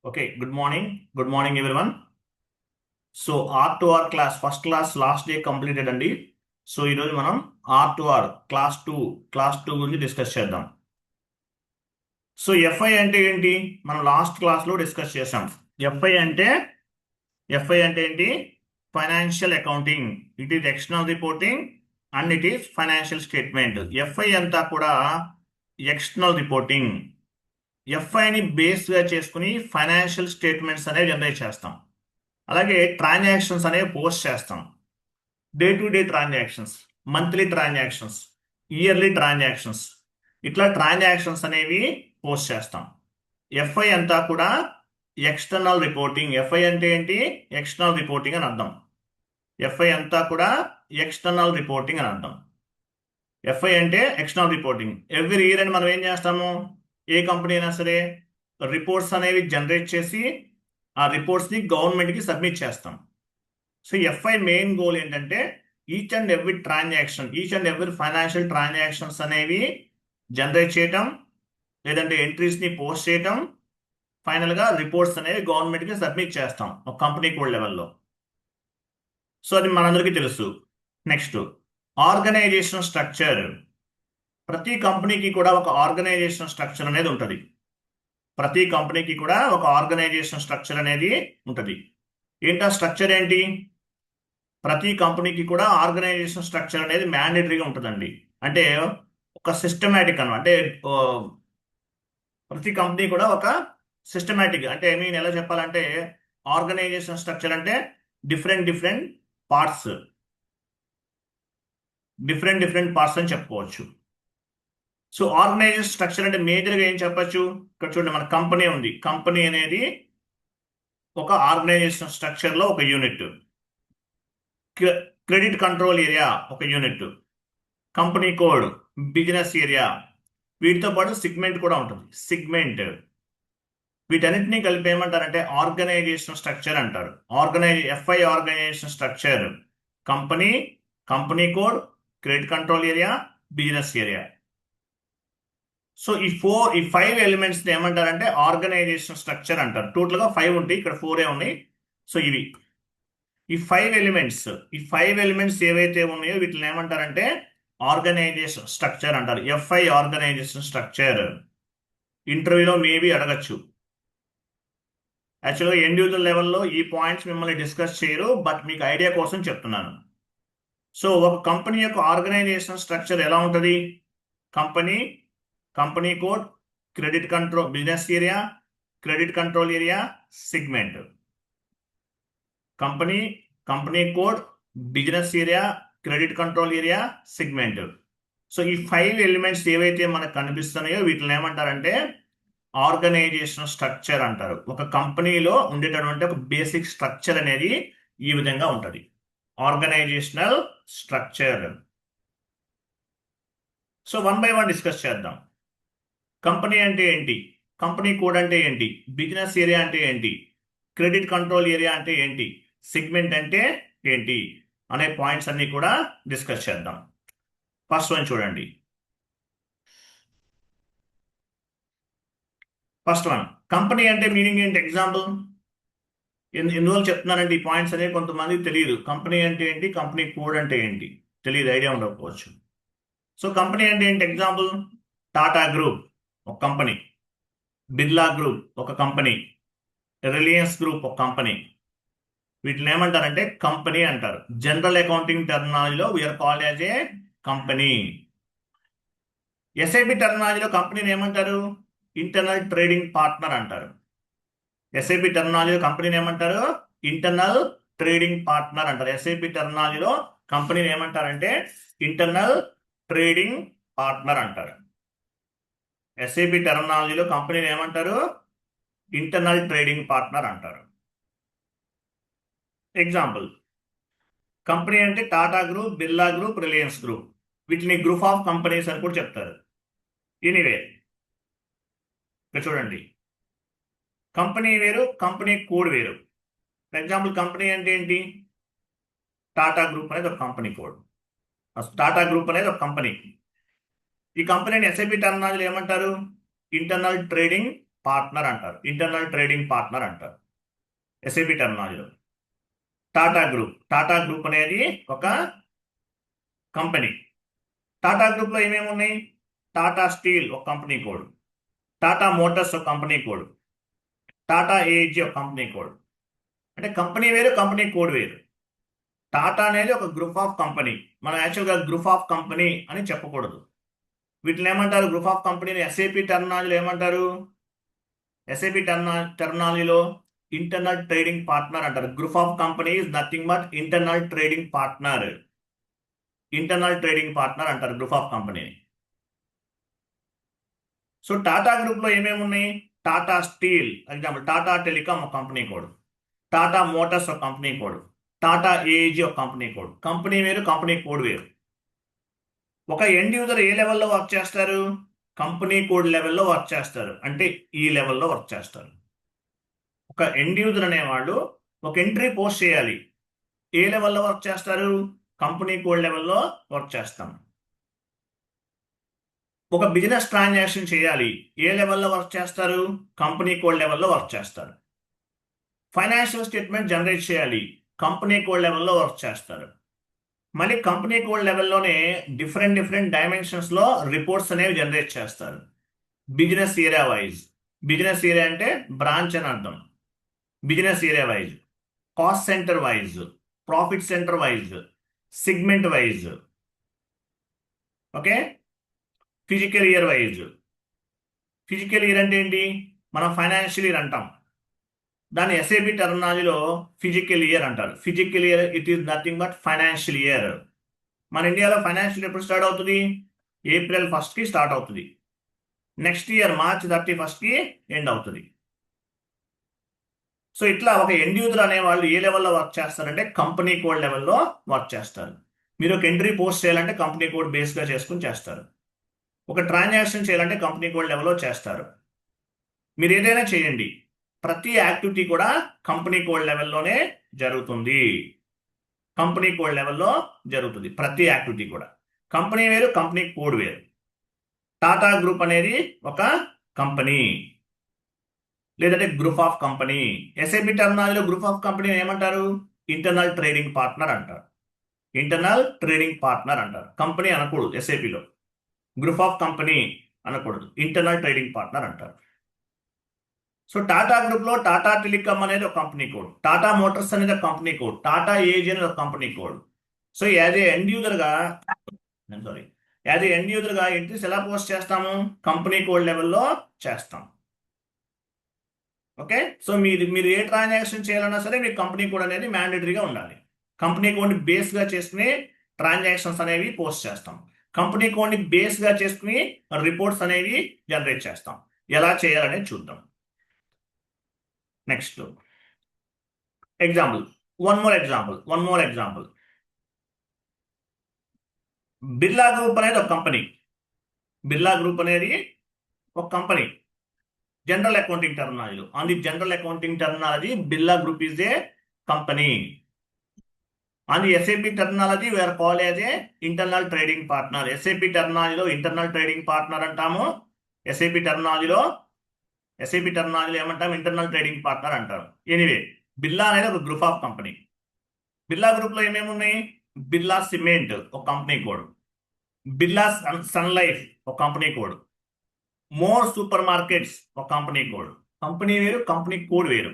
Okay, good morning. Good morning, everyone. So R to R class first class last day completed అండి. So ఈరోజు మనం R to R class two గురించి discuss చేద్దాం. So FI అంటే ఏంటి? మనం last క్లాస్లో డిస్కస్ చేసాం. ఎఫ్ఐ అంటే ఏంటి? Financial accounting. It is external reporting and it is financial statement. FI అంతా కూడా ఎక్స్టర్నల్ రిపోర్టింగ్. ఎఫ్ఐని బేస్గా చేసుకుని ఫైనాన్షియల్ స్టేట్మెంట్స్ అనేవి జనరేట్ చేస్తాం. అలాగే ట్రాన్సాక్షన్స్ అనేవి పోస్ట్ చేస్తాం. Day to day transactions, monthly transactions, yearly transactions, ఇట్లా ట్రాన్సాక్షన్స్ అనేవి పోస్ట్ చేస్తాం. ఎఫ్ఐ అంతా కూడా ఎక్స్టర్నల్ రిపోర్టింగ్. ఎఫ్ఐ అంటే ఏంటి? ఎక్స్టర్నల్ రిపోర్టింగ్ అని అర్థం. ఎఫ్ఐ అంతా కూడా ఎక్స్టర్నల్ రిపోర్టింగ్ అని అర్థం. ఎఫ్ఐ అంటే ఎక్స్టర్నల్ రిపోర్టింగ్. ఎవ్రీ ఇయర్ అని మనం ఏం చేస్తాము? ఏ కంపెనీ అయినా సరే రిపోర్ట్స్ అనేవి జనరేట్ చేసి ఆ రిపోర్ట్స్ని గవర్నమెంట్కి సబ్మిట్ చేస్తాం. సో ఎఫ్ఐ మెయిన్ గోల్ ఏంటంటే each and every financial transactions అనేవి జనరేట్ చేయటం, లేదంటే ఎంట్రీస్ని పోస్ట్ చేయటం, ఫైనల్గా రిపోర్ట్స్ అనేవి గవర్నమెంట్కి సబ్మిట్ చేస్తాం ఒక కంపెనీ కోడ్ లెవెల్లో. సో అది మనందరికీ తెలుసు. Next, organization structure. ప్రతి కంపెనీకి కూడా ఒక ఆర్గనైజేషన్ స్ట్రక్చర్ అనేది ఉంటుంది. ప్రతి కంపెనీకి కూడా ఒక ఆర్గనైజేషన్ స్ట్రక్చర్ అనేది ఉంటుంది. ఏంటా స్ట్రక్చర్ ఏంటి? ప్రతి కంపెనీకి కూడా ఆర్గనైజేషన్ స్ట్రక్చర్ అనేది మ్యాండేటరీగా ఉంటుందండి. అంటే ఒక సిస్టమేటిక్ అనమాట. అంటే ప్రతి కంపెనీ కూడా ఒక సిస్టమేటిక్, అంటే ఐ మీన్ ఎలా చెప్పాలంటే ఆర్గనైజేషన్ స్ట్రక్చర్ అంటే డిఫరెంట్ పార్ట్స్ అని చెప్పుకోవచ్చు. సో ఆర్గనైజేషన్ స్ట్రక్చర్ అంటే మేజర్గా ఏం చెప్పచ్చు? ఇక్కడ చూడండి, మన కంపెనీ ఉంది. కంపెనీ అనేది ఒక ఆర్గనైజేషన్ స్ట్రక్చర్లో ఒక యూనిట్. క్రెడిట్ కంట్రోల్ ఏరియా ఒక unit. Company code, business area, వీటితో పాటు సిగ్మెంట్ కూడా ఉంటుంది. సిగ్మెంట్, వీటన్నిటిని కలిపి ఏమంటారంటే ఆర్గనైజేషన్ స్ట్రక్చర్ అంటారు. FI organization structure company code, credit control area, business area. So ఈ 5 ఎలిమెంట్స్ ఏమంటారంటే ఆర్గనైజేషన్ స్ట్రక్చర్ అంటారు. టోటల్గా 5 ఉంటాయి, ఇక్కడ 4 ఉన్నాయి. సో ఈ 5 ఎలిమెంట్స్ ఏవైతే ఉన్నాయో వీటిని ఏమంటారంటే ఆర్గనైజేషన్ స్ట్రక్చర్ అంటారు. FI organization structure. ఇంటర్వ్యూలో మేబీ అడగచ్చు. యాక్చువల్గా ఇండివిజువల్ లెవెల్లో ఈ పాయింట్స్ మిమ్మల్ని డిస్కస్ చేయరు, బట్ మీకు ఐడియా కోసం చెప్తున్నాను. సో ఒక కంపెనీ యొక్క ఆర్గనైజేషన్ స్ట్రక్చర్ ఎలా ఉంటుంది? Company code, credit control, business area, క్రెడిట్ control area, segment. Company code, business area, క్రెడిట్ కంట్రోల్ ఏరియా, సిగ్మెంట్. సో ఈ 5 ఎలిమెంట్స్ ఏవైతే మనకు కనిపిస్తున్నాయో వీటిని ఏమంటారంటే ఆర్గనైజేషన్ స్ట్రక్చర్ అంటారు. ఒక కంపెనీలో ఉండేటటువంటి ఒక బేసిక్ స్ట్రక్చర్ అనేది ఈ విధంగా ఉంటుంది, organizational structure. So 1 by 1 discuss చేద్దాం. కంపెనీ అంటే ఏంటి? కంపెనీ కోడ్ అంటే ఏంటి? బిజినెస్ ఏరియా అంటే ఏంటి? క్రెడిట్ కంట్రోల్ ఏరియా అంటే ఏంటి? సిగ్మెంట్ అంటే ఏంటి అనే పాయింట్స్ అన్ని కూడా డిస్కస్ చేద్దాం. ఫస్ట్ వన్ చూడండి. ఫస్ట్ వన్, కంపెనీ అంటే మీనింగ్ ఏంటి? ఎగ్జాంపుల్ ఎందువల్ల చెప్తున్నానంటే ఈ పాయింట్స్ అనేవి కొంతమందికి తెలియదు. కంపెనీ అంటే ఏంటి, కంపెనీ కోడ్ అంటే ఏంటి తెలియదు, ఐడియా ఉండకపోవచ్చు. సో కంపెనీ అంటే ఏంటి? ఎగ్జాంపుల్, టాటా గ్రూప్ ఒక కంపెనీ, బిర్లా గ్రూప్ ఒక కంపెనీ, రిలయన్స్ గ్రూప్ ఒక కంపెనీ. వీటిని ఏమంటారంటే కంపెనీ అంటారు. జనరల్ అకౌంటింగ్ టెర్మినాలజీలో we are called as a company. SAP టెర్మినాలజీలో కంపెనీని ఏమంటారు? ఇంటర్నల్ ట్రేడింగ్ పార్ట్నర్ అంటారు. ఎస్ఐపి టెర్మినాలజీలో కంపెనీని ఏమంటారు? ఇంటర్నల్ ట్రేడింగ్ పార్ట్నర్ అంటారు. ఎస్ఐపి టెర్మినాలజీలో కంపెనీని ఏమంటారంటే ఇంటర్నల్ ట్రేడింగ్ పార్ట్నర్ అంటారు. ఎస్ఐపి టెర్మినాలజీలో కంపెనీని ఏమంటారు? ఇంటర్నల్ ట్రేడింగ్ పార్ట్నర్ అంటారు. ఎగ్జాంపుల్, కంపెనీ అంటే Tata group, Birla group, Reliance group. వీటిని గ్రూప్ ఆఫ్ కంపెనీస్ అని కూడా చెప్తారు. ఎనీవే, ఇక్కడ చూడండి, కంపెనీ వేరు, కంపెనీ కోడ్ వేరు. ఫర్ ఎగ్జాంపుల్, కంపెనీ అంటే ఏంటి? టాటా గ్రూప్ అనేది ఒక కంపెనీ కోడ్. టాటా గ్రూప్ అనేది ఒక కంపెనీ. ఈ కంపెనీని ఎస్ఐపి టెర్మినాలజీలో ఏమంటారు? ఇంటర్నల్ ట్రేడింగ్ పార్ట్నర్ అంటారు, ఇంటర్నల్ ట్రేడింగ్ పార్ట్నర్ అంటారు ఎస్ఏపి టెర్మినాలజీలో. టాటా గ్రూప్ అనేది ఒక కంపెనీ. టాటా గ్రూప్లో ఏమేమి ఉన్నాయి? టాటా స్టీల్ ఒక కంపెనీ కోడ్, టాటా మోటార్స్ ఒక కంపెనీ కోడ్, టాటా ఏజీ ఒక కంపెనీ కోడ్. అంటే కంపెనీ వేరు, కంపెనీ కోడ్ వేరు. టాటా అనేది ఒక గ్రూప్ ఆఫ్ కంపెనీ. మనం యాక్చువల్గా గ్రూప్ ఆఫ్ కంపెనీ అని చెప్పకూడదు. వీటిని ఏమంటారు? గ్రూప్ ఆఫ్ కంపెనీని ఎస్ఏపి టెర్మినాలజీలో ఏమంటారు? ఎస్ఏపి టెర్మినాలజీలో ఇంటర్నల్ ట్రేడింగ్ పార్ట్నర్ అంటారు. Group of company is nothing but internal trading partner. Internal trading partner అంటారు గ్రూప్ ఆఫ్ కంపెనీని. సో టాటా గ్రూప్లో ఏమేమి ఉన్నాయి? Tata steel example, Tata telecom ఒక కంపెనీ కోడ్, టాటా మోటార్స్ ఒక కంపెనీ కోడ్, టాటా ఏజీ ఒక కంపెనీ కోడ్. కంపెనీ వేరు, కంపెనీ కోడ్ వేరు. ఒక ఎండ్ యూజర్ ఏ లెవెల్లో వర్క్ చేస్తారు? కంపెనీ కోడ్ లెవెల్లో వర్క్ చేస్తారు, అంటే ఈ లెవెల్లో వర్క్ చేస్తారు. ఒక ఎండ్ యూజర్ అనేవాళ్ళు ఒక ఎంట్రీ పోస్ట్ చేయాలి. ఏ లెవెల్లో వర్క్ చేస్తారు? కంపెనీ కోడ్ లెవెల్లో వర్క్ చేస్తాం. ఒక బిజినెస్ ట్రాన్సాక్షన్ చేయాలి. ఏ లెవెల్లో వర్క్ చేస్తారు? కంపెనీ కోడ్ లెవెల్లో వర్క్ చేస్తారు. ఫైనాన్షియల్ స్టేట్మెంట్ జనరేట్ చేయాలి. కంపెనీ కోడ్ లెవెల్లో వర్క్ చేస్తారు. మళ్ళీ కంపెనీ కోడ్ లెవెల్లోనే డిఫరెంట్ డైమెన్షన్స్లో రిపోర్ట్స్ అనేవి జనరేట్ చేస్తారు. Business area wise, business area అంటే బ్రాంచ్ అని అర్థం. Business area wise, cost centre wise, profit centre wise, segment wise, okay. Physical year wise. Physical year అంటే ఏంటి? మనం ఫైనాన్షియల్ ఇయర్ అంటాం, దాన్ని ఎస్ఏపి టెర్మినాలజీలో ఫిజికల్ ఇయర్ అంటారు. Physical year it is nothing but financial year. మన ఇండియాలో ఫైనాన్షియల్ ఎప్పుడు start అవుతుంది? ఏప్రిల్ 1st స్టార్ట్ అవుతుంది. Next year March 31st end అవుతుంది. సో ఇట్లా ఒక ఎండ్ యూజర్ అనే వాళ్ళు ఏ లెవెల్లో వర్క్ చేస్తారంటే కంపెనీ కోడ్ లెవెల్లో వర్క్ చేస్తారు. మీరు ఒక ఎంట్రీ పోస్ట్ చేయాలంటే కంపెనీ కోడ్ బేస్గా చేసుకుని చేస్తారు. ఒక ట్రాన్సాక్షన్ చేయాలంటే కంపెనీ కోడ్ లెవెల్లో చేస్తారు. మీరు ఏదైనా చేయండి, ప్రతి యాక్టివిటీ కూడా కంపెనీ కోడ్ లెవెల్లోనే జరుగుతుంది. కంపెనీ కోడ్ లెవెల్లో జరుగుతుంది ప్రతి యాక్టివిటీ కూడా. కంపెనీ వేరు, కంపెనీ కోడ్ వేరు. టాటా గ్రూప్ అనేది ఒక కంపెనీ, లేదంటే గ్రూప్ ఆఫ్ కంపెనీ. ఎస్ఏపి టెర్మినాలజీలో గ్రూప్ ఆఫ్ కంపెనీ ఏమంటారు? ఇంటర్నల్ ట్రేడింగ్ పార్ట్నర్ అంటారు. ఇంటర్నల్ ట్రేడింగ్ పార్ట్నర్ అంటారు. కంపెనీ అనకూడదు ఎస్ఏపిలో, గ్రూప్ ఆఫ్ కంపెనీ అనకూడదు, ఇంటర్నల్ ట్రేడింగ్ పార్ట్నర్ అంటారు. సో టాటా గ్రూప్లో టాటా టెలికాం అనేది ఒక కంపెనీ కోడ్, టాటా మోటార్స్ అనేది ఒక కంపెనీ కోడ్, టాటా ఏజీ అనేది ఒక company code. So as a end యూజర్గా ఎంట్రీస్ ఎలా పోస్ట్ చేస్తాము? కంపెనీ కోడ్ లెవెల్లో చేస్తాం. ఓకే. సో మీరు ఏ ట్రాన్సాక్షన్ చేయాలన్నా సరే మీకు కంపెనీ కోడ్ అనేది మ్యాండేటరీగా ఉండాలి. కంపెనీ కోడ్ని బేస్గా చేసుకుని ట్రాన్సాక్షన్స్ అనేవి పోస్ట్ చేస్తాం. కంపెనీ కోడ్ని బేస్గా చేసుకుని రిపోర్ట్స్ అనేవి జనరేట్ చేస్తాం. ఎలా చేయాలనేది చూద్దాం. Next example, one more example. Birla group అనేది ఒక కంపెనీ. బిర్లా గ్రూప్ అనేది ఒక కంపెనీ. జనరల్ అకౌంటింగ్ టెర్మినాలజీలో, on the general accounting terminology, Birla group is a company. On the SAP terminology we are called as a internal trading partner. SAP టెర్మినాలజీలో internal trading partner అంటాము. SAP టెర్మినాలజీలో ఏమంటాం? Internal trading partner అంటారు. Anyway, Birla అనేది ఒక group of company. Birla గ్రూప్లో ఏమేమి ఉన్నాయి? బిర్లా సిమెంట్ ఒక company code, Birla sun life ఒక company code, more super markets ఒక కంపెనీ కోడ్. కంపెనీ వేరు, కంపెనీ కోడ్ వేరు.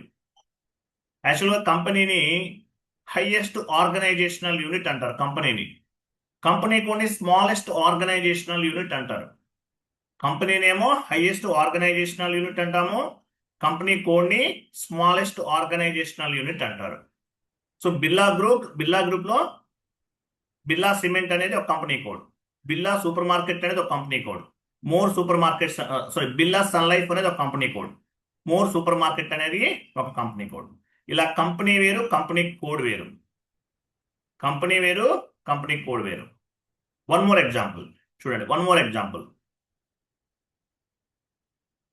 యాక్చువల్గా కంపెనీని హైయెస్ట్ ఆర్గనైజేషనల్ యూనిట్ అంటారు. కంపెనీ కోడ్ని స్మాలెస్ట్ ఆర్గనైజేషనల్ యూనిట్ అంటారు. కంపెనీనేమో హైయెస్ట్ ఆర్గనైజేషనల్ యూనిట్ అంటాము, కంపెనీ కోడ్ని స్మాలెస్ట్ ఆర్గనైజేషనల్ యూనిట్ అంటారు. సో బిర్లా గ్రూప్లో బిర్లా సిమెంట్ అనేది ఒక company code, Birla super market అనేది ఒక company code, more super markets Birla sun life అనేది ఒక company code, more super market అనేది ఒక కంపెనీ కోడ్. ఇలా కంపెనీ వేరు, కంపెనీ కోడ్ వేరు. కంపెనీ వేరు, కంపెనీ కోడ్ వేరు. వన్ మోర్ ఎగ్జాంపుల్ చూడండి.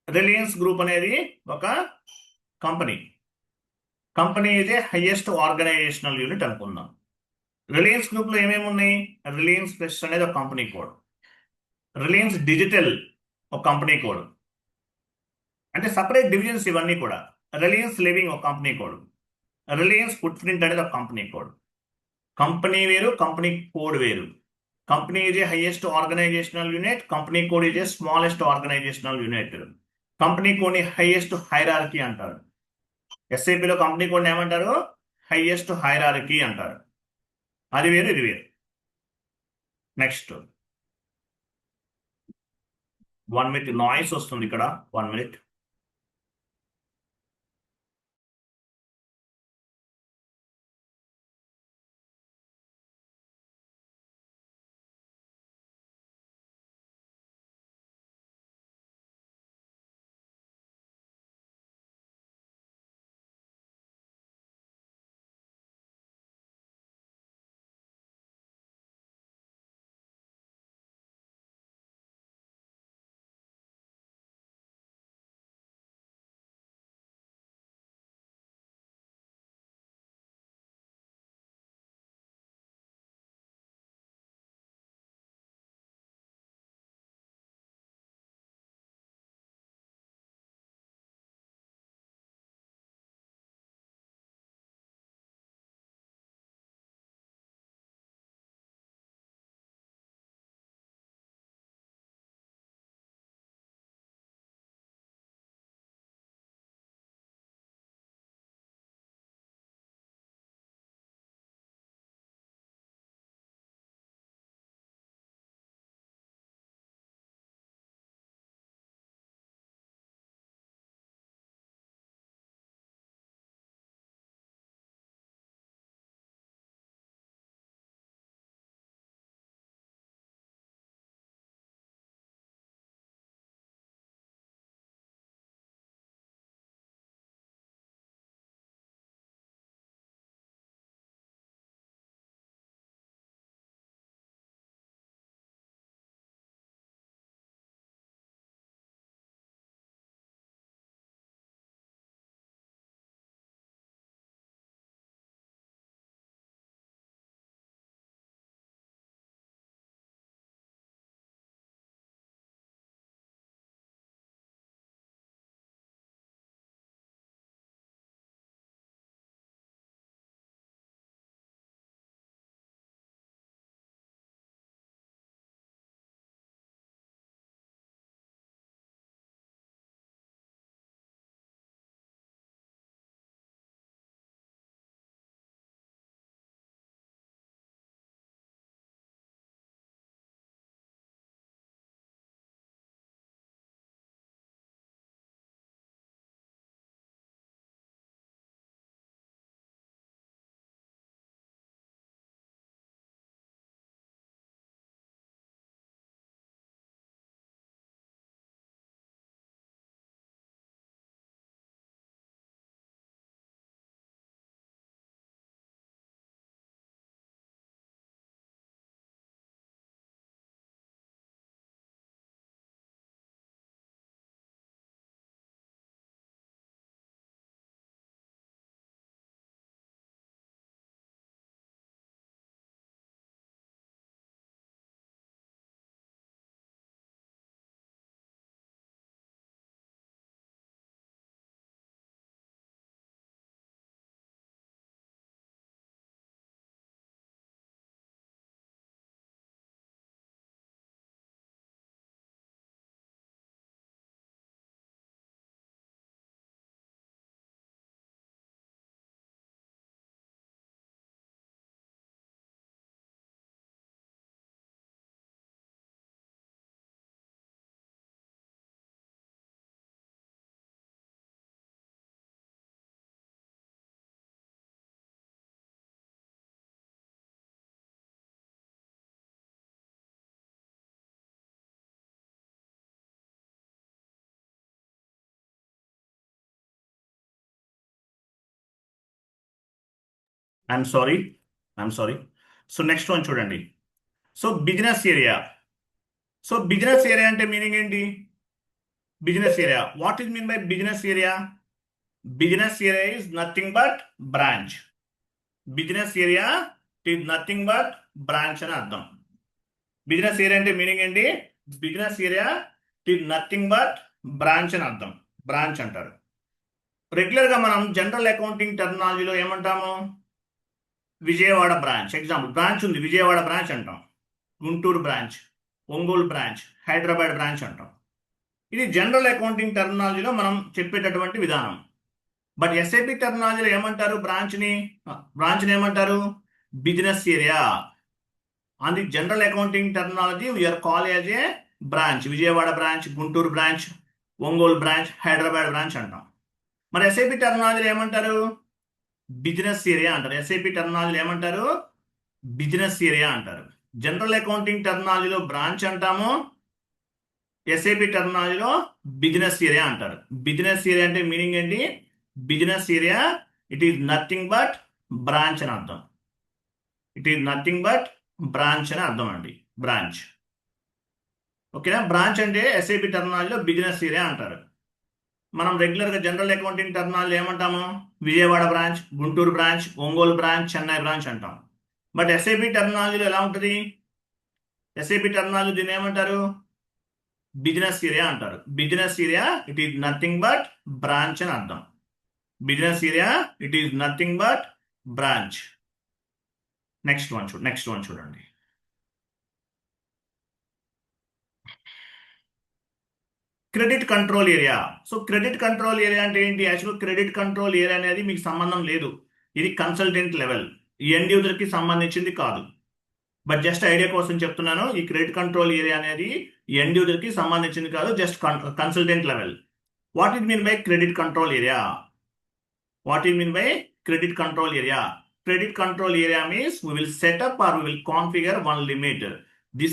రిలయన్స్ గ్రూప్ అనేది ఒక కంపెనీ ఇదే హైయెస్ట్ ఆర్గనైజేషనల్ యూనిట్ అనుకుందాం. రిలయన్స్ గ్రూప్లో ఏమేమి ఉన్నాయి? రిలయన్స్ ఫ్రెష్ అనేది ఒక కంపెనీ కోడ్, రిలయన్స్ డిజిటల్ ఒక కంపెనీ కోడ్. అంటే సపరేట్ డివిజన్స్ ఇవన్నీ కూడా. రిలయన్స్ లివింగ్ ఒక company code, Reliance foot print అనేది ఒక కంపెనీ కోడ్. కంపెనీ వేరు, కంపెనీ కోడ్ వేరు. Company is a highest organisational unit, company code is a smallest organisational unit. Company కోడ్ని హైయెస్ట్ హైరార్కీ అంటారు. ఎస్ఐపిలో కంపెనీ కోడ్ని ఏమంటారు? హైయెస్ట్ హైరార్కీ అంటారు. అది వేరు, ఇది వేరు. నెక్స్ట్ 1 మినిట్ నాయిస్ వస్తుంది ఇక్కడ, 1 minute. I'm sorry, I'm sorry. So next one చూడండి. So business area. So business area అంటే మీనింగ్ ఏంటి? Business area, what is mean by business area? Business area is nothing but branch. Business area is nothing but branch అని అర్థం. Business area అంటే meaning ఏంటి? Business area is nothing but branch అని అర్థం. Branch అంటారు. రెగ్యులర్గా మనం జనరల్ అకౌంటింగ్ టెర్మినాలజీలో ఏమంటాము? విజయవాడ బ్రాంచ్. ఎగ్జాంపుల్, బ్రాంచ్ ఉంది, విజయవాడ బ్రాంచ్ అంటాం, Guntur branch, Ongole branch, Hyderabad branch అంటాం. ఇది జనరల్ అకౌంటింగ్ టెర్మినాలజీలో మనం చెప్పేటటువంటి విధానం. బట్ ఎస్ఐపి టెర్మినాలజీలో ఏమంటారు? బ్రాంచ్ని ఏమంటారు? Business area. On the general accounting terminology we are call as a branch. Vijayawada branch, Guntur branch, Ongole branch, Hyderabad branch అంటాం. మరి ఎస్ఐపి టెర్మినాలజీలో ఏమంటారు? బిజినెస్ ఏరియా అంటారు. ఎస్ఐపి టెర్మినాలజీలో ఏమంటారు? బిజినెస్ ఏరియా అంటారు. జనరల్ అకౌంటింగ్ టెర్మినాలజీలో బ్రాంచ్ అంటాము, ఎస్ఐపి టెర్మినాలజీలో బిజినెస్ ఏరియా అంటారు. బిజినెస్ ఏరియా అంటే మీనింగ్ ఏంటి? Business area it is nothing but branch అని అర్థం. It is nothing but branch అని అర్థం అండి. బ్రాంచ్. ఓకేనా? బ్రాంచ్ అంటే ఎస్ఐపి టెర్మినాలజీలో బిజినెస్ ఏరియా అంటారు. మనం రెగ్యులర్గా జనరల్ అకౌంటింగ్ టెర్మినాలజీ ఏమంటాము? Vijayawada branch, Guntur branch, Ongole branch, Chennai branch అంటాం. బట్ ఎస్ఐపి టెర్మినాలజీలో ఎలా ఉంటుంది? ఎస్ఐపి టెర్మినాలజీ దీన్ని ఏమంటారు? బిజినెస్ ఏరియా అంటారు. Business area it is nothing but branch అని అర్థం. Business area it is nothing but branch. Next one చూడండి. Credit control area. So credit control area అంటే ఏంటి? యాక్చువల్ క్రెడిట్ కంట్రోల్ ఏరియా అనేది మీకు సంబంధం లేదు. ఇది కన్సల్టెంట్ లెవెల్, ఎండ్ యూజర్ కి సంబంధించింది కాదు. బట్ జస్ట్ ఐడియా కోసం చెప్తున్నాను, ఈ క్రెడిట్ కంట్రోల్ ఏరియా అనేది ఎండ్ యూజర్ కి సంబంధించింది కాదు, just consultant level. What it mean by credit control area? What do you mean by credit control area? Credit control area means we will set up or we will configure one limit. The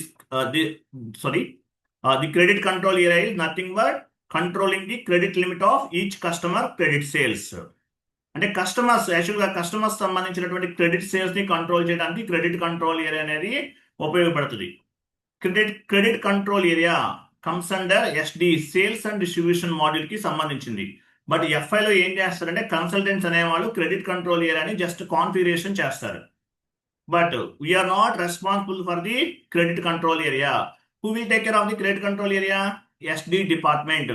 credit control area is nothing but controlling the credit limit of each customer credit sales. అంటే customers సంబంధించినటువంటి credit sales ని control చేయడానికి credit control area అనేది ఉపయోగపడుతుంది. Credit control area comes under SD, sales and distribution module కి సంబంధించింది. But ఎఫ్ఐలో ఏం చేస్తారంటే కన్సల్టెంట్స్ అనేవాళ్ళు క్రెడిట్ కంట్రోల్ ఏరియాని జస్ట్ కాన్ఫిగరేషన్ చేస్తారు. But we are not responsible for the credit control area. Who will take care of the credit control area? SD department,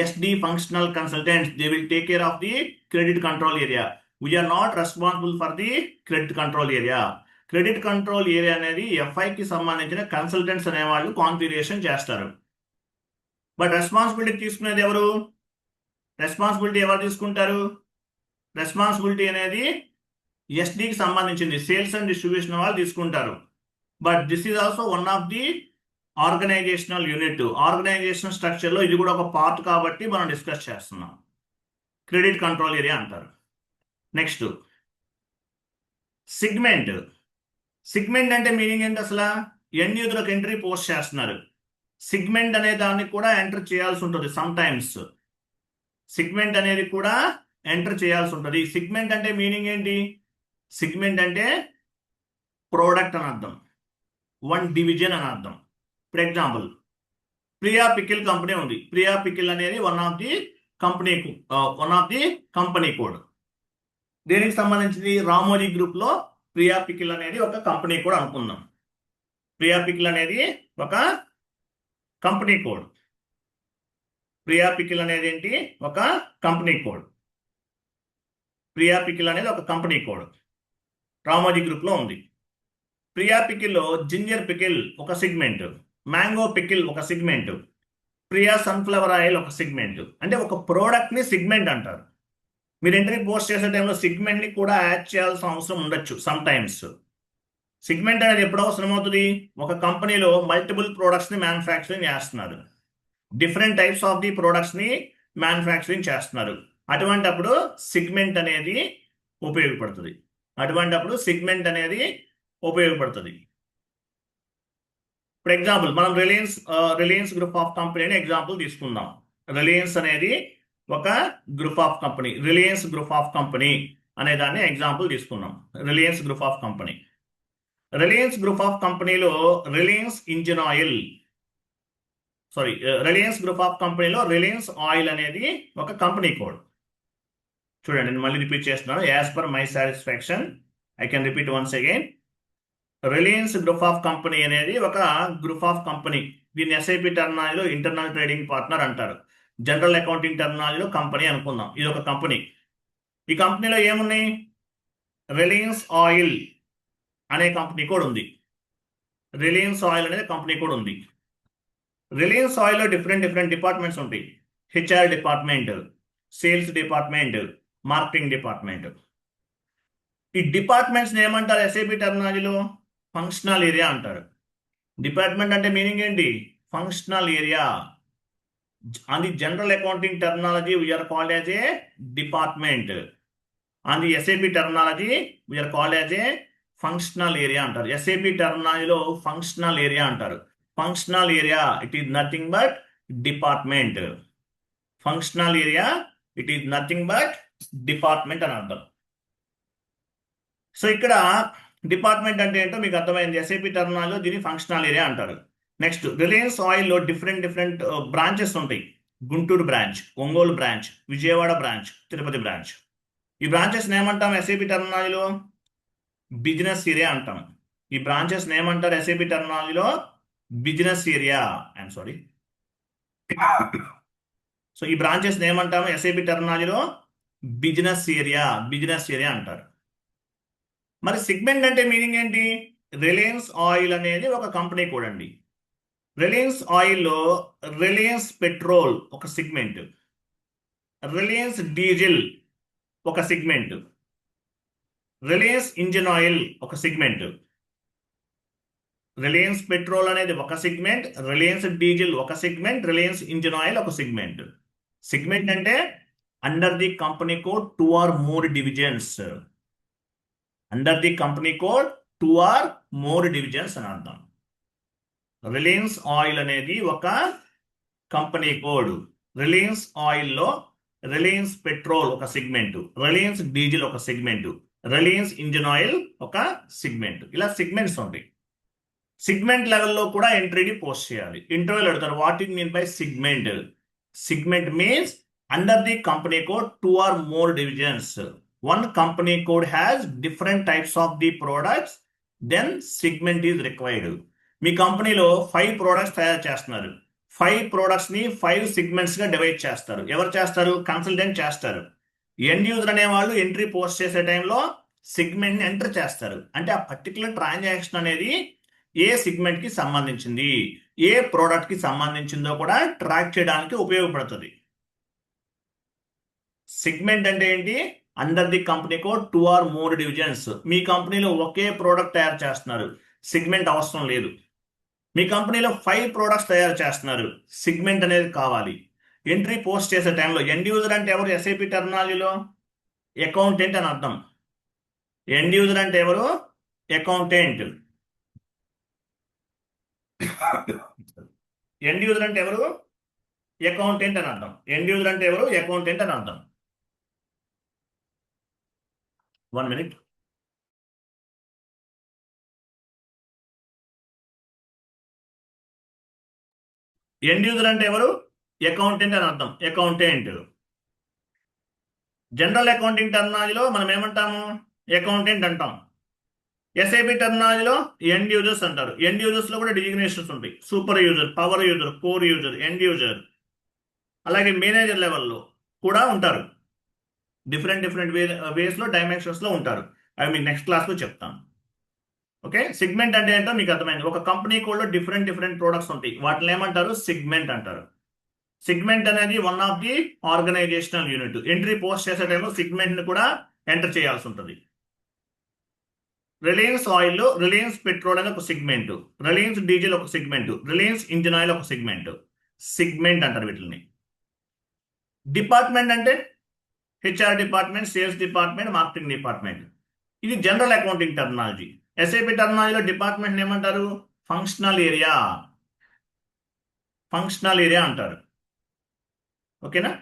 SD functional consultants, they will take care of the credit control area. We are not responsible for the credit control area. క్రెడిట్ control area అనేది ఎఫ్ఐకి సంబంధించిన consultants అనేవాళ్ళు configuration చేస్తారు. But responsibility తీసుకునేది ఎవరు? Responsibility ఎవరు తీసుకుంటారు? రెస్పాన్సిబిలిటీ అనేది ఎస్డికి సంబంధించింది, సేల్స్ అండ్ డిస్ట్రిబ్యూషన్ వాళ్ళు తీసుకుంటారు. But this is also one of the organisational unit. Organisational స్ట్రక్చర్లో ఇది కూడా ఒక పార్ట్ కాబట్టి మనం డిస్కస్ చేస్తున్నాం. క్రెడిట్ కంట్రోల్ ఏరియా అంటారు. Next segment. సిగ్మెంట్ అంటే మీనింగ్ ఏంటి అసలు? ఎండ్ యూజర్కి ఎంట్రీ పోస్ట్ చేస్తున్నారు, సిగ్మెంట్ అనే దాన్ని కూడా ఎంటర్ చేయాల్సి ఉంటుంది. సమ్ టైమ్స్ సిగ్మెంట్ అనేది కూడా ఎంటర్ చేయాల్సి ఉంటుంది. సిగ్మెంట్ అంటే మీనింగ్ ఏంటి? సిగ్మెంట్ అంటే ప్రోడక్ట్ అని అర్థం, వన్ డివిజన్ అని అర్థం. For example, Priya pickle company ఉంది. ప్రియా పికిల్ అనేది one of the company code. దేనికి సంబంధించింది? రామోజీ గ్రూప్ లో ప్రియా పికిల్ అనేది ఒక కంపెనీ కోడ్ అనుకుందాం. ప్రియా పికిల్ అనేది ఒక కంపెనీ కోడ్. ప్రియా పికిల్ అనేది ఏంటి? ఒక కంపెనీ కోడ్. ప్రియా పికిల్ అనేది ఒక కంపెనీ కోడ్, రామోజీ గ్రూప్ లో ఉంది. ప్రియా పికిల్లో జింజర్ పికిల్ ఒక సిగ్మెంట్, మ్యాంగో పికిల్ ఒక సిగ్మెంట్, ప్రియా సన్ఫ్లవర్ ఆయిల్ ఒక సిగ్మెంట్. అంటే ఒక ప్రోడక్ట్ ని సిగ్మెంట్ అంటారు. మీరు ఎంట్రీ పోస్ట్ చేసే టైంలో సిగ్మెంట్ ని కూడా యాడ్ చేయాల్సిన అవసరం ఉండొచ్చు సమ్ టైమ్స్. సిగ్మెంట్ అనేది ఎప్పుడు అవసరం అవుతుంది? ఒక కంపెనీలో మల్టిపుల్ ప్రొడక్ట్స్ ని మ్యానుఫ్యాక్చరింగ్ చేస్తున్నారు, different types of the products ని మ్యానుఫ్యాక్చరింగ్ చేస్తున్నారు. అటువంటప్పుడు సిగ్మెంట్ అనేది ఉపయోగపడుతుంది. ఫర్ ఎగ్జాంపుల్, మనం రిలయన్స్ గ్రూప్ ఆఫ్ కంపెనీని ఎగ్జాంపుల్ తీసుకుందాం. రిలయన్స్ అనేది ఒక group of company. Reliance group of company అనే దాన్ని ఎగ్జాంపుల్ తీసుకున్నాం. రిలయన్స్ గ్రూప్ ఆఫ్ కంపెనీలో Reliance engine oil, Reliance group of కంపెనీలో రిలయన్స్ ఆయిల్ అనేది ఒక కంపెనీ కోడ్. చూడండి, నేను మళ్ళీ రిపీట్ చేస్తున్నాను. As per my satisfaction I can repeat once again. Reliance group of company అనేది ఒక గ్రూప్ ఆఫ్ కంపెనీ. దీన్ని ఎస్ఐపి టెర్మినాలజీలో ఇంటర్నల్ ట్రేడింగ్ పార్ట్నర్ అంటారు. జనరల్ అకౌంటింగ్ టెర్మినాలజీలో కంపెనీ అనుకుందాం. ఇది ఒక కంపెనీ. ఈ కంపెనీలో ఏమున్నాయి? రిలయన్స్ ఆయిల్ అనే కంపెనీ కూడా ఉంది. రిలయన్స్ ఆయిల్ అనేది కంపెనీ కూడా ఉంది. రిలయన్స్ ఆయిల్లో డిఫరెంట్ డిఫరెంట్ డిపార్ట్మెంట్స్ ఉంటాయి. HR department, sales department, marketing department. ఈ డిపార్ట్మెంట్స్ ఏమంటారు ఎస్ఏపి టెర్మినాలజీలో? ఫంక్షనల్ ఏరియా అంటారు. డిపార్ట్మెంట్ అంటే మీనింగ్ ఏంటి? Functional area. On the general accounting terminology we are called as a department. On the SAP terminology we are called as a functional area అంటారు. SAP టెర్మినాలజీలో functional area అంటారు. Functional area it is nothing but department. Functional area it is nothing but department అని అర్థం. So ఇక్కడ department అంటే ఏంటో మీకు అర్థమైంది. ఎస్ఏపి టెర్మినాలజీలో దీన్ని ఫంక్షనల్ ఏరియా అంటారు. నెక్స్ట్, రిలయన్స్ ఆయిల్లో డిఫరెంట్ డిఫరెంట్ బ్రాంచెస్ ఉంటాయి. Guntur branch, Ongole branch, Vijayawada branch, Tirupati branch. ఈ బ్రాంచెస్ ఏమంటాం ఎస్ఏపి టెర్మినాలజీలో? బిజినెస్ ఏరియా అంటాం. ఈ బ్రాంచెస్ ఏమంటారు ఎస్ఏపి టెర్మినాలజీలో? Business area. I'm sorry. So ఈ బ్రాంచెస్ ఏమంటాము ఎస్ఏపి టెర్మినాలజీలో? Business area. బిజినెస్ ఏరియా అంటారు. మరి సెగ్మెంట్ అంటే మీనింగ్ ఏంటి? రిలయన్స్ ఆయిల్ అనేది ఒక కంపెనీ కూడా అండి. రిలయన్స్ ఆయిల్లో రిలయన్స్ పెట్రోల్ ఒక సెగ్మెంట్, రిలయన్స్ డీజిల్ ఒక సెగ్మెంట్, రిలయన్స్ ఇంజిన్ ఆయిల్ ఒక సెగ్మెంట్. రిలయన్స్ పెట్రోల్ అనేది ఒక సెగ్మెంట్, రిలయన్స్ డీజిల్ ఒక సెగ్మెంట్, రిలయన్స్ ఇంజిన్ ఆయిల్ ఒక సెగ్మెంట్. సెగ్మెంట్ అంటే under the company code 2 or more divisions. Under the company code 2 or more divisions అని అర్థం. రిలయన్స్ ఆయిల్ అనేది ఒక కంపెనీ కోడ్. రిలయన్స్ ఆయిల్లో రిలయన్స్ పెట్రోల్ ఒక సెగ్మెంట్, రిలయన్స్ డీజిల్ ఒక సెగ్మెంట్, రిలయన్స్ ఇంజిన్ ఆయిల్ ఒక సెగ్మెంట్. ఇలా సెగ్మెంట్స్ ఉంటాయి. సెగ్మెంట్ లెవెల్లో కూడా ఎంట్రీని పోస్ట్ చేయాలి. ఇంటర్వ్యూలు అడుగుతారు, what it mean by segment? Segment means under the company code 2 or more divisions. One company code has different types of the products, then segment is required. మీ కంపెనీలో 5 products తయారు చేస్తున్నారు. 5 products ని 5 segments గా divide చేస్తారు. ఎవరు చేస్తారు? Consultant చేస్తారు. End user అనే వాళ్ళు ఎంట్రీ పోస్ట్ చేసే టైంలో సెగ్మెంట్ ని ఎంటర్ చేస్తారు. అంటే ఆ పర్టికులర్ ట్రాన్సాక్షన్ అనేది ఏ సెగ్మెంట్ కి సంబంధించింది, ఏ ప్రోడక్ట్ కి సంబంధించిందో కూడా ట్రాక్ చేయడానికి ఉపయోగపడుతుంది. సెగ్మెంట్ అంటే ఏంటి? Under the company code 2 or more divisions. మీ కంపెనీలో ఒకే ప్రోడక్ట్ తయారు చేస్తున్నారు, సెగ్మెంట్ అవసరం లేదు. మీ కంపెనీలో 5 ప్రోడక్ట్స్ తయారు చేస్తున్నారు, సెగ్మెంట్ అనేది కావాలి. ఎంట్రీ పోస్ట్ చేసే టైంలో ఎండ్ యూజర్ అంటే ఎవరు? ఎస్ఏపి టెర్మినాలజీలో అకౌంటెంట్ అని అర్థం. ఎండ్ యూజర్ అంటే ఎవరు? అకౌంటెంట్. ఎండ్ యూజర్ అంటే ఎవరు? అకౌంటెంట్ అని అర్థం. ఎండ్ యూజర్ అంటే ఎవరు? అకౌంటెంట్ అని అర్థం. 1 minute. ఎండ్ యూజర్ అంటే ఎవరు? అకౌంటెంట్ అని అర్థం. అకౌంటెంట్. జనరల్ అకౌంటింగ్ టెర్మినాలజీలో మనం ఏమంటాము? అకౌంటెంట్ అంటాం. ఎస్ఐపి టెర్మినాలజీలో ఎండ్ యూజర్స్ అంటారు. ఎండ్ యూజర్స్ లో కూడా డిజిగ్నేషన్స్ ఉంటాయి. Super user, power user, core user, end user. అలాగే మేనేజర్ లెవెల్లో కూడా ఉంటారు. డిఫరెంట్ డిఫరెంట్ వేస్ లో డైమెన్షన్స్ లో ఉంటారు. అవి మీకు నెక్స్ట్ క్లాస్ లో చెప్తాను. ఓకే, సెగ్మెంట్ అంటే ఏంటో మీకు అర్థమైంది. ఒక కంపెనీ కోడ్ లో డిఫరెంట్ డిఫరెంట్ ప్రొడక్ట్స్ ఉంటాయి, వాటిని ఏమంటారు? సెగ్మెంట్ అంటారు. సెగ్మెంట్ అనేది one of the organisational unit. Entry post చేసే టైంలో సెగ్మెంట్ ని కూడా ఎంటర్ చేయాల్సి ఉంటుంది. రిలయన్స్ ఆయిల్, రిలయన్స్ పెట్రోల్ అనేది ఒక సెగ్మెంట్, రిలయన్స్ డీజిల్ ఒక సెగ్మెంట్, రిలయన్స్ ఇంజిన్ ఆయిల్ ఒక సెగ్మెంట్. సెగ్మెంట్ అంటారు వీటిని. డిపార్ట్మెంట్ అంటే HR department, sales department, marketing department. ఇది జనరల్ అకౌంటింగ్ టెర్మినాలజీ. ఎస్ఐపి టెర్మినాలజీలో డిపార్ట్మెంట్ ఏమంటారు? Functional area. ఫంక్షనల్ ఏరియా అంటారు. ఓకేనా?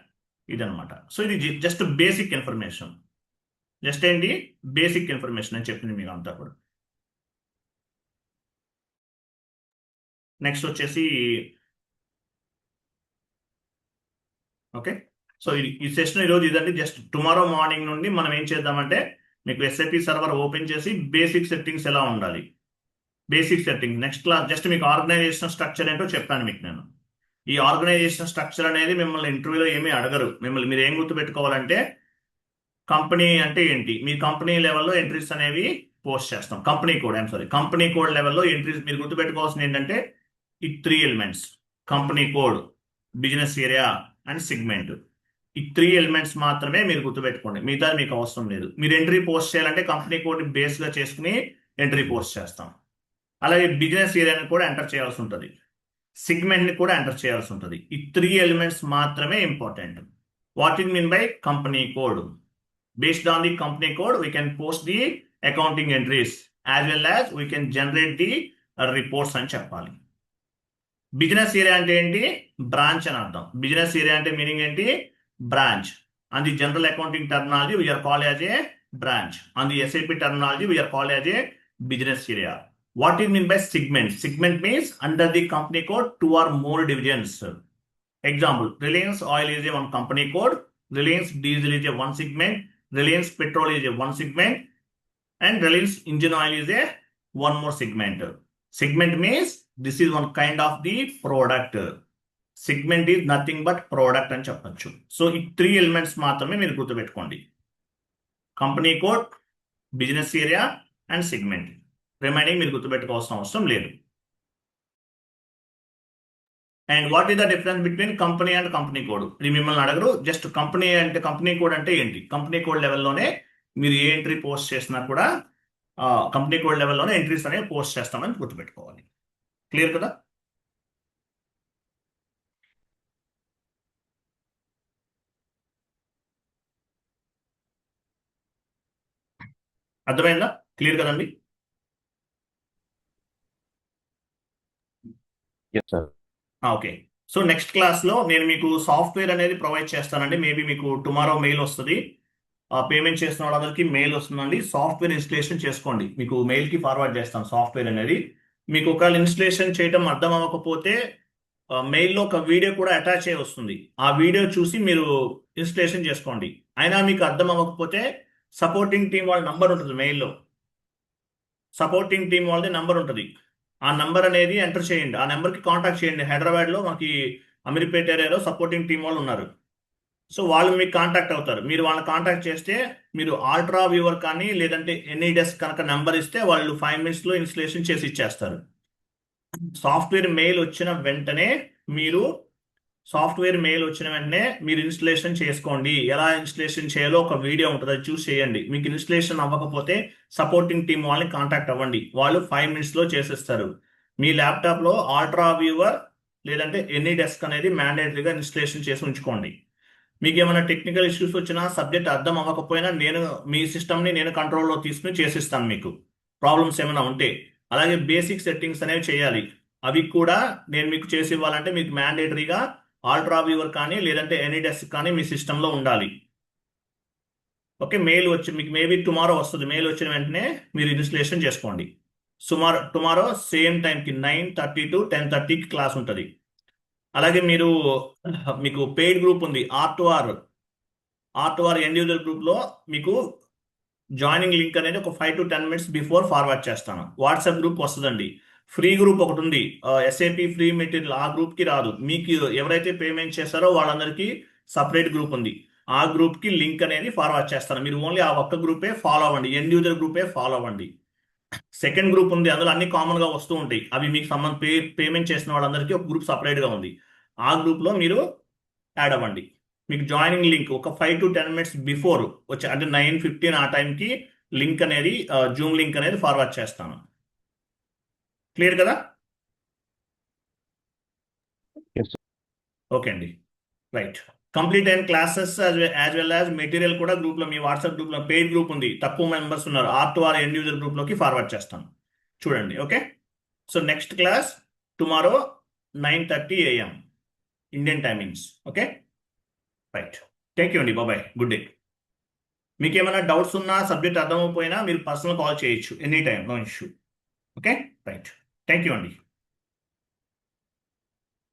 ఇదనమాట. సో ఇది జస్ట్ బేసిక్ ఇన్ఫర్మేషన్. జస్ట్ ఏంటి? బేసిక్ ఇన్ఫర్మేషన్ అని చెప్పింది మీకు అంతా కూడా. నెక్స్ట్ వచ్చేసి ఓకే, సో ఈ సెషన్ ఈరోజు ఇదండి. జస్ట్ టుమారో మార్నింగ్ నుండి మనం ఏం చేద్దామంటే మీకు ఎస్ఐపి సర్వర్ ఓపెన్ చేసి బేసిక్ సెట్టింగ్స్ ఎలా ఉండాలి, basic setting next class just మీకు ఆర్గనైజేషన్ స్ట్రక్చర్ ఏంటో చెప్పాను మీకు నేను. ఈ ఆర్గనైజేషన్ స్ట్రక్చర్ అనేది మిమ్మల్ని ఇంటర్వ్యూలో ఏమీ అడగరు. మిమ్మల్ని మీరు ఏం గుర్తుపెట్టుకోవాలంటే కంపెనీ అంటే ఏంటి, మీ కంపెనీ లెవెల్లో ఎంట్రీస్ అనేవి పోస్ట్ చేస్తాం. కంపెనీ కోడ్ లెవెల్లో ఎంట్రీస్ మీరు గుర్తుపెట్టుకోవాల్సింది ఏంటంటే ఈ 3 elements: company code, business area and segment. ఈ 3 ఎలిమెంట్స్ మాత్రమే మీరు గుర్తుపెట్టుకోండి, మిగతా మీకు అవసరం లేదు. మీరు ఎంట్రీ పోస్ట్ చేయాలంటే కంపెనీ కోడ్ని బేస్గా చేసుకుని ఎంట్రీ పోస్ట్ చేస్తాం. అలాగే బిజినెస్ ఏరియాని కూడా ఎంటర్ చేయాల్సి ఉంటుంది, సెగ్మెంట్ని కూడా ఎంటర్ చేయాల్సి ఉంటుంది. ఈ 3 ఎలిమెంట్స్ మాత్రమే important. What it mean by company code? Based on the company code, we can post the accounting entries as well as we can generate the reports అని చెప్పాలి. బిజినెస్ ఏరియా అంటే ఏంటి? బ్రాంచ్ అని అర్థం. బిజినెస్ ఏరియా అంటే meaning ఏంటి? Branch. On the general accounting terminology we are called as a branch. On the SAP terminology we are called as a business area. What it mean by segment? Segment means under the company code 2 or more divisions. Example, Reliance Oil is a one company code, Reliance Diesel is a one segment, Reliance Petrol is a one segment, and Reliance Engine Oil is a one more segment. Segment means this is one kind of the product. Segment is nothing but product అని చెప్పచ్చు. So ఈ 3 elements మాత్రమే మీరు గుర్తుపెట్టుకోండి: company code, business area and segment. Remaining మీరు గుర్తుపెట్టుకోవాల్సిన అవసరం లేదు. And what is the difference between company and company code? ఇది మిమ్మల్ని అడగరు. జస్ట్ కంపెనీ అంటే కంపెనీ కోడ్ అంటే ఏంటి, కంపెనీ కోడ్ లెవెల్లోనే మీరు ఏ ఎంట్రీ పోస్ట్ చేసినా కూడా కంపెనీ కోడ్ లెవెల్లోనే ఎంట్రీస్ అనేవి పోస్ట్ చేస్తామని గుర్తుపెట్టుకోవాలి. క్లియర్ కదా? అర్థమైందా? క్లియర్ కదండి? ఓకే. సో నెక్స్ట్ క్లాస్లో నేను మీకు సాఫ్ట్వేర్ అనేది ప్రొవైడ్ చేస్తానండి. మేబీ మీకు టుమారో మెయిల్ వస్తుంది. పేమెంట్ చేసిన వాళ్ళందరికీ మెయిల్ వస్తుందండి. సాఫ్ట్వేర్ ఇన్స్టలేషన్ చేసుకోండి. మీకు మెయిల్కి ఫార్వర్డ్ చేస్తాను సాఫ్ట్వేర్ అనేది. మీకు ఒకవేళ ఇన్స్టలేషన్ చేయడం అర్థం అవ్వకపోతే మెయిల్లో ఒక వీడియో కూడా అటాచ్ అయ్యి వస్తుంది. ఆ వీడియో చూసి మీరు ఇన్స్టలేషన్ చేసుకోండి. అయినా మీకు అర్థం అవ్వకపోతే సపోర్టింగ్ టీం వాళ్ళ నంబర్ ఉంటుంది మెయిల్లో. సపోర్టింగ్ టీం వాళ్ళది నంబర్ ఉంటుంది. ఆ నంబర్ అనేది ఎంటర్ చేయండి. ఆ నెంబర్కి కాంటాక్ట్ చేయండి. హైదరాబాద్లో మాకు అమీర్పేట ఏరియాలో సపోర్టింగ్ టీం వాళ్ళు ఉన్నారు. సో వాళ్ళు మీకు కాంటాక్ట్ అవుతారు. మీరు వాళ్ళని కాంటాక్ట్ చేస్తే మీరు ఆల్ట్రా వ్యూవర్ కానీ లేదంటే ఎనీ డెస్క్ కనుక నెంబర్ ఇస్తే వాళ్ళు 5 minutesలో ఇన్స్టలేషన్ చేసి ఇచ్చేస్తారు. సాఫ్ట్వేర్ మెయిల్ వచ్చిన వెంటనే మీరు ఇన్స్టలేషన్ చేసుకోండి. ఎలా ఇన్స్టలేషన్ చేయాలో ఒక వీడియో ఉంటుంది, అది చూసి చేయండి. మీకు ఇన్స్టలేషన్ అవ్వకపోతే సపోర్టింగ్ టీం వాళ్ళని కాంటాక్ట్ అవ్వండి. వాళ్ళు 5 minutesలో చేసేస్తారు. మీ ల్యాప్టాప్లో ఆల్ట్రా వ్యూవర్ లేదంటే ఎనీ డెస్క్ అనేది మ్యాండేటరీగా ఇన్స్టలేషన్ చేసి ఉంచుకోండి. మీకు ఏమైనా టెక్నికల్ ఇష్యూస్ వచ్చినా, సబ్జెక్ట్ అర్థం అవ్వకపోయినా మీ సిస్టమ్ని నేను కంట్రోల్లో తీసుకుని చేసిస్తాను మీకు ప్రాబ్లమ్స్ ఏమైనా ఉంటే. అలాగే బేసిక్ సెట్టింగ్స్ అనేవి చేయాలి. అవి కూడా నేను మీకు చేసి ఇవ్వాలంటే మీకు మ్యాండేటరీగా ఆల్ట్రా వ్యూవర్ కానీ లేదంటే ఎనీ డెస్క్ కానీ మీ సిస్టంలో ఉండాలి. ఓకే, మెయిల్ వచ్చి మీకు మేబీ టుమారో వస్తుంది. మెయిల్ వచ్చిన వెంటనే మీరు ఇన్స్టలేషన్ చేసుకోండి. టుమారో సేమ్ టైంకి 9:30 to 10:30కి క్లాస్ ఉంటుంది. అలాగే మీకు పెయిడ్ గ్రూప్ ఉంది, R2R ఇండివిజువల్ గ్రూప్లో మీకు జాయినింగ్ లింక్ అనేది ఒక 5 to 10 minutes బిఫోర్ ఫార్వర్డ్ చేస్తాను. వాట్సాప్ గ్రూప్ వస్తుందండి. ఫ్రీ గ్రూప్ ఒకటి ఉంది, SAP ఫ్రీ మెటీరియల్. ఆ గ్రూప్కి రాదు. మీకు ఎవరైతే పేమెంట్ చేస్తారో వాళ్ళందరికీ సపరేట్ గ్రూప్ ఉంది. ఆ గ్రూప్కి లింక్ అనేది ఫార్వర్డ్ చేస్తాను. మీరు ఓన్లీ ఆ ఒక్క గ్రూపే ఫాలో అవ్వండి, ఇండివిజువల్ గ్రూపే ఫాలో అవ్వండి. సెకండ్ గ్రూప్ ఉంది, అందులో అన్ని కామన్గా వస్తూ ఉంటాయి. అవి మీకు పేమెంట్ చేసిన వాళ్ళందరికీ ఒక గ్రూప్ సపరేట్గా ఉంది. ఆ గ్రూప్లో మీరు యాడ్ అవ్వండి. మీకు జాయినింగ్ లింక్ ఒక 5 to 10 minutes బిఫోర్ వచ్చి, అంటే 9:15 ఆ టైంకి లింక్ అనేది జూమ్ లింక్ అనేది ఫార్వర్డ్ చేస్తాను. క్లియర్ కదా? ఓకే అండి, రైట్. కంప్లీట్ అయిన classes as well as material కూడా గ్రూప్లో, మీ వాట్సాప్ గ్రూప్లో పెయిడ్ గ్రూప్ ఉంది, తక్కువ మెంబర్స్ ఉన్నారు, R2R ఇండివిజువల్ గ్రూప్లోకి ఫార్వర్డ్ చేస్తాను. చూడండి. Okay, so next class tomorrow 9:30 AM Indian timings. Okay, right. Thank you అండి, బాబాయ్, గుడ్ డే. మీకు ఏమైనా డౌట్స్ ఉన్నా, సబ్జెక్ట్ అర్థమైపోయినా మీరు పర్సనల్ కాల్ చేయొచ్చు any time, no issue. Okay, right. Thank you అండి.